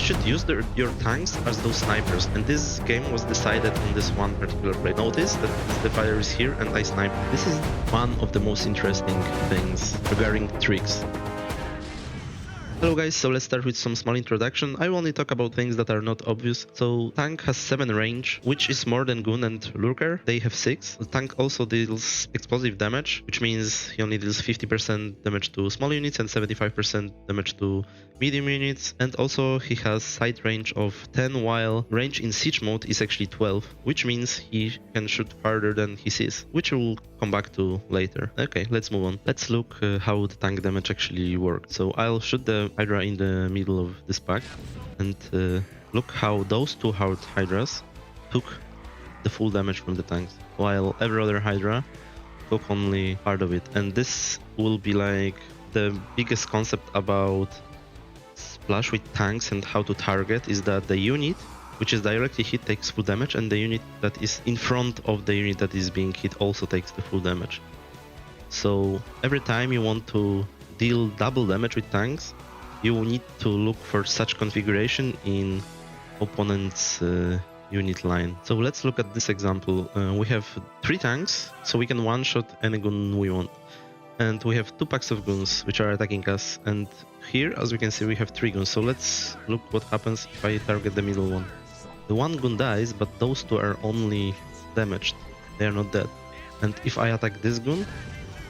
should use your tanks as those snipers, and this game was decided on this one particular play. Notice that the fire is here and I snipe. This is one of the most interesting things regarding tricks. Hello guys, so let's start with some small introduction. I will only talk about things that are not obvious. So tank has 7 range, which is more than Gun and Lurker. They have 6. The tank also deals explosive damage, which means he only deals 50% damage to small units and 75% damage to medium units. And also he has sight range of 10, while range in siege mode is actually 12, which means he can shoot farther than he sees, which we'll come back to later. Okay, let's move on. Let's look how the tank damage actually works. So I'll shoot the Hydra in the middle of this pack, and look how those 2 Hydras took the full damage from the tanks, while every other Hydra took only part of it. And this will be like the biggest concept about Splash with tanks and how to target, is that the unit which is directly hit takes full damage, and the unit that is in front of the unit that is being hit also takes the full damage. So every time you want to deal double damage with tanks, you will need to look for such configuration in opponent's unit line. So let's look at this example. We have 3 tanks, so we can one-shot any gun we want. And we have 2 packs of guns which are attacking us. And here, as we can see, we have 3 guns. So let's look what happens if I target the middle one. The one gun dies, but those 2 are only damaged. They are not dead. And if I attack this gun,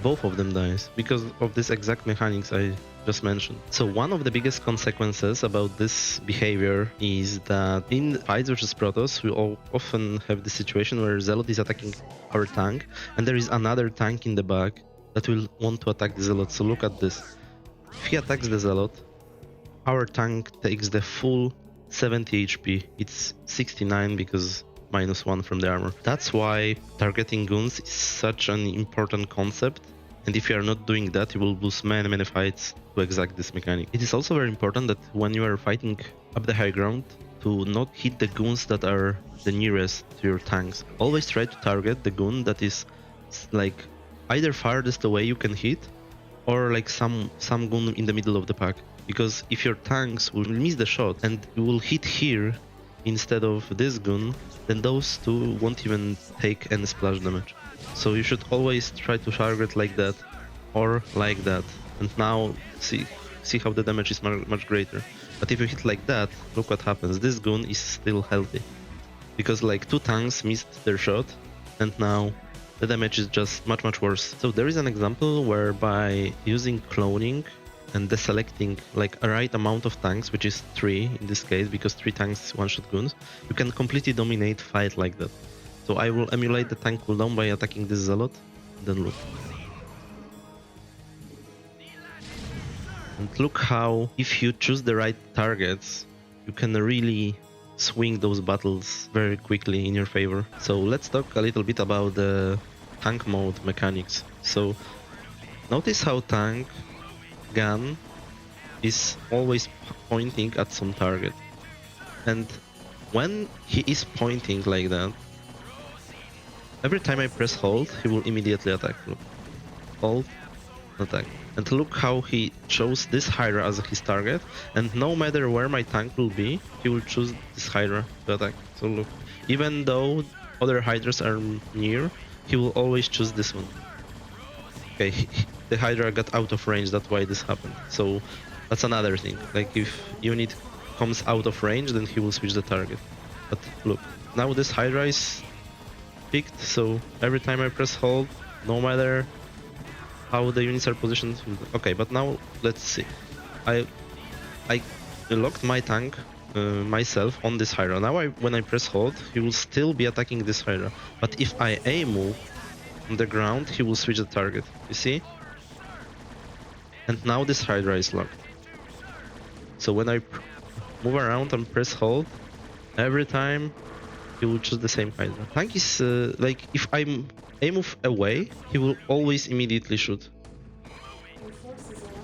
both of them dies, because of this exact mechanics I just mentioned. So one of the biggest consequences about this behavior is that in fights versus Protoss, we all often have the situation where Zealot is attacking our tank, and there is another tank in the back that will want to attack the Zealot. So look at this. If he attacks the Zealot, our tank takes the full 70 HP. It's 69 because -1 from the armor. That's why targeting guns is such an important concept, and if you are not doing that, you will lose many fights to exact this mechanic. It is also very important that when you are fighting up the high ground, to not hit the guns that are the nearest to your tanks. Always try to target the gun that is like either farthest away you can hit, or like some gun in the middle of the pack. Because if your tanks will miss the shot and you will hit here instead of this gun, then those 2 won't even take any splash damage. So you should always try to target like that or like that. And now see how the damage is much greater. But if you hit like that, look what happens. This gun is still healthy, because like 2 tanks missed their shot, and now the damage is just much worse. So there is an example where by using cloning and deselecting like a right amount of tanks, which is 3 in this case, because 3 tanks one-shot guns, you can completely dominate fight like that. So I will emulate the tank cooldown by attacking this Zealot, then look. And look how, if you choose the right targets, you can really swing those battles very quickly in your favor. So let's talk a little bit about the tank mode mechanics. So notice how tank gun is always pointing at some target, and when he is pointing like that, every time I press hold, he will immediately attack. Look. Hold, attack. And look how he chose this Hydra as his target, and no matter where my tank will be, he will choose this Hydra to attack. So look, even though other Hydras are near, he will always choose this one. Okay, the Hydra got out of range, that's why this happened. So that's another thing. Like if unit comes out of range, then he will switch the target. But look, now this Hydra is picked, so every time I press hold, no matter how the units are positioned. Okay, but now let's see. I locked my tank myself on this Hydra. Now when I press hold, he will still be attacking this Hydra. But if I move on the ground, he will switch the target. You see? And now this Hydra is locked. So when I move around and press hold, every time he will choose the same Hydra. Tank is like, if I move away, he will always immediately shoot.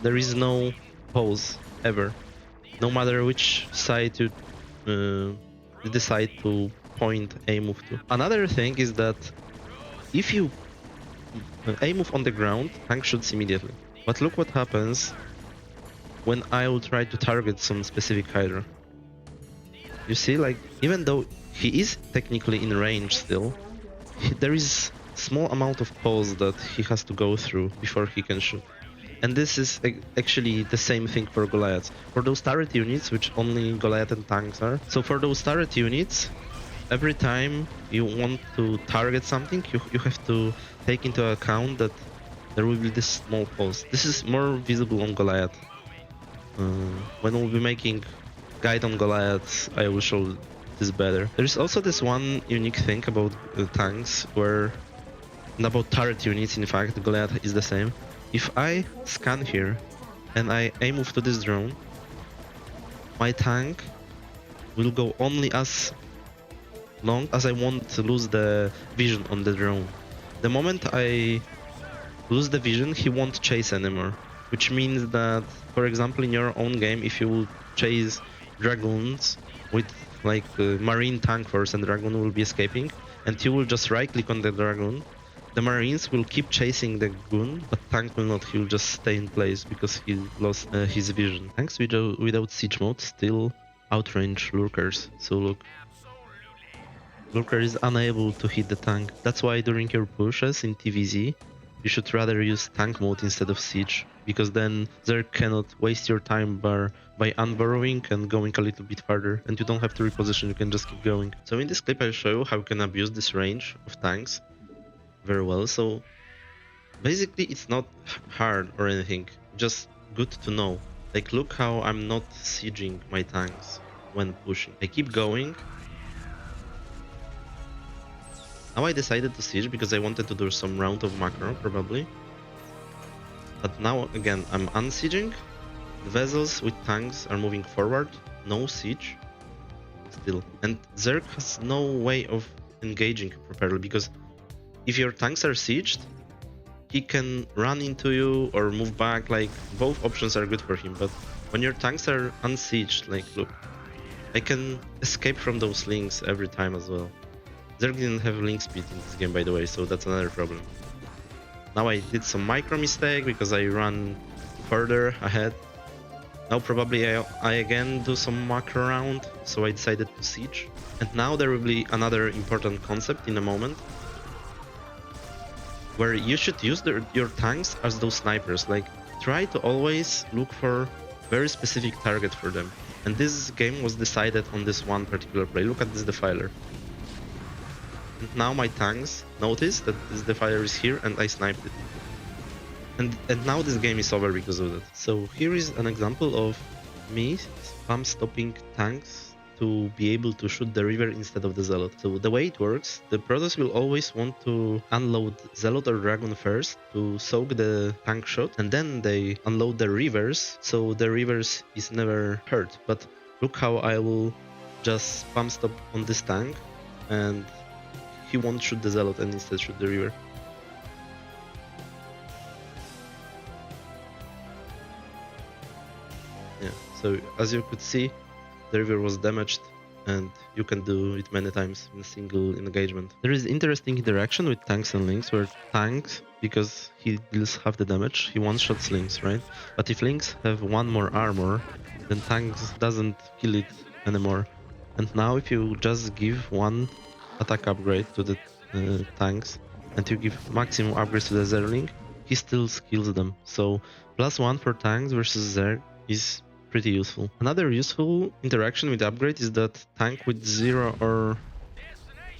There is no pause ever, no matter which side you decide to point a move to. Another thing is that if you a move on the ground, tank shoots immediately. But look what happens when I will try to target some specific Hydra. You see, like, even though he is technically in range still, there is small amount of pause that he has to go through before he can shoot. And this is actually the same thing for Goliaths. For those turret units, which only Goliath and tanks are. So for those turret units, every time you want to target something, you have to take into account that there will be this small pause. This is more visible on Goliath. When we'll be making guide on Goliath, I will show this better. There's also this one unique thing about tanks where, and about turret units, in fact, Goliath is the same. If I scan here and I move to this drone, my tank will go only as long as I want to lose the vision on the drone. The moment I lose the vision, he won't chase anymore. Which means that, for example, in your own game, if you will chase dragoons with like marine tank force and dragoon will be escaping, and you will just right click on the dragoon, the marines will keep chasing the goon, but tank will not. He will just stay in place because he lost his vision. Tanks without siege mode still outrange lurkers. So look, lurker is unable to hit the tank. That's why during your pushes in TVZ, you should rather use tank mode instead of siege, because then Zerg cannot waste your time by unburrowing and going a little bit farther, and you don't have to reposition, you can just keep going. So in this clip I'll show you how you can abuse this range of tanks very well. So basically it's not hard or anything, just good to know. Like, look how I'm not sieging my tanks when pushing. I keep going. Now I decided to siege because I wanted to do some round of macro, probably. But now, again, I'm unsieging. The vessels with tanks are moving forward. No siege. Still. And Zerg has no way of engaging properly, because if your tanks are sieged, he can run into you or move back. Like, both options are good for him. But when your tanks are unsieged, like, look, I can escape from those links every time as well. Zerg didn't have link speed in this game, by the way, so that's another problem. Now I did some micro mistake because I ran further ahead. Now probably I again do some macro round, so I decided to siege. And now there will be another important concept in a moment, where you should use your tanks as those snipers. Like, try to always look for very specific target for them. And this game was decided on this one particular play. Look at this defiler. And now my tanks notice that this defiler is here and I sniped it. And now this game is over because of that. So here is an example of me spam stopping tanks to be able to shoot the river instead of the zealot. So the way it works, the Protoss will always want to unload zealot or dragon first to soak the tank shot, and then they unload the rivers, so the rivers is never hurt. But look how I will just spam stop on this tank, and he won't shoot the zealot and instead shoot the river. Yeah, so as you could see, the river was damaged, and you can do it many times in a single engagement. There is interesting interaction with tanks and links, where tanks, because he deals half the damage, he one-shots links, right? But if links have one more armor, then tanks doesn't kill it anymore. And now if you just give one attack upgrade to the tanks, and you give maximum upgrades to the Zerling, he still kills them. So +1 for tanks versus Zerg is pretty useful. Another useful interaction with the upgrade is that tank with 0 or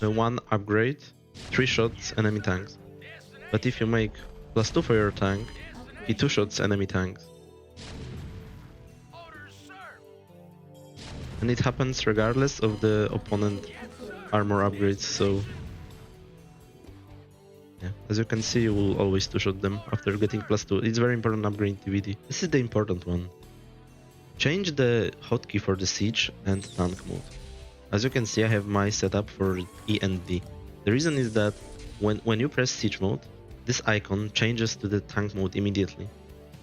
1 upgrade 3 shots enemy tanks. But if you make +2 for your tank, he 2 shots enemy tanks. And it happens regardless of the opponent armor upgrades, so yeah, as you can see, you will always 2-shot them after getting +2. It's very important upgrade in TVD. This is the important one. Change the hotkey for the siege and tank mode. As you can see, I have my setup for E and D. The reason is that when you press siege mode, this icon changes to the tank mode immediately.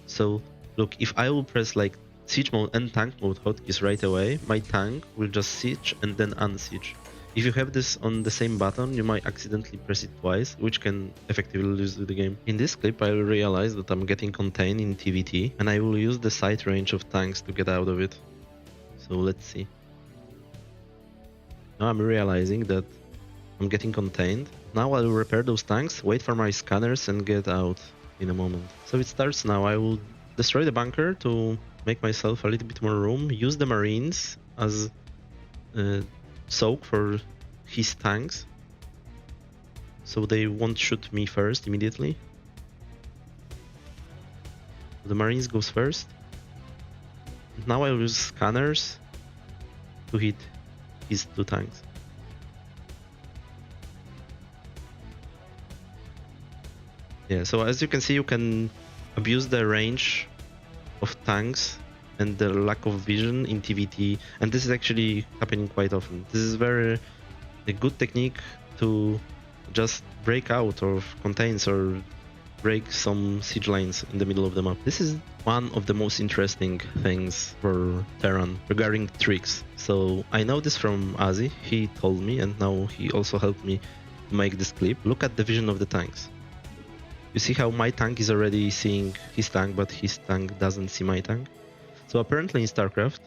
So look, if I will press like siege mode and tank mode hotkeys right away, my tank will just siege and then unsiege. If you have this on the same button, you might accidentally press it twice, which can effectively lose the game. In this clip, I will realize that I'm getting contained in TVT, and I will use the sight range of tanks to get out of it. So let's see. Now I'm realizing that I'm getting contained. Now I'll repair those tanks, wait for my scanners and get out in a moment. So it starts now. I will destroy the bunker to make myself a little bit more room, use the marines as soak for his tanks, so they won't shoot me first immediately. The marines goes first. Now I will use scanners to hit his 2 tanks. Yeah, so as you can see, you can abuse the range of tanks and the lack of vision in TVT, and this is actually happening quite often. This is a good technique to just break out of contains or break some siege lines in the middle of the map. This is one of the most interesting things for Terran regarding tricks. So I know this from Azi, he told me, and now he also helped me make this clip. Look at the vision of the tanks. You see how my tank is already seeing his tank, but his tank doesn't see my tank. So apparently in StarCraft,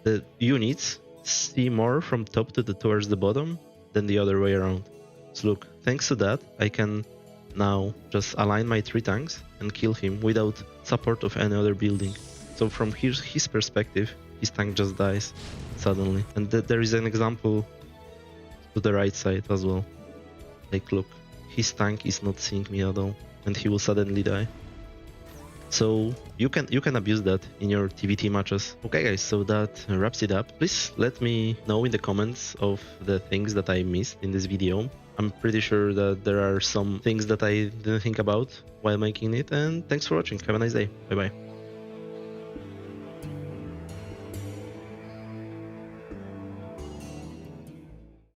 the units see more from top to towards the bottom than the other way around. So look, thanks to that, I can now just align my 3 tanks and kill him without support of any other building. So from his perspective, his tank just dies suddenly. And there is an example to the right side as well. Like look, his tank is not seeing me at all, and he will suddenly die. So you can abuse that in your TVT matches. Okay guys, so that wraps it up. Please let me know in the comments of the things that I missed in this video. I'm pretty sure that there are some things that I didn't think about while making it, and thanks for watching. Have a nice day. Bye bye.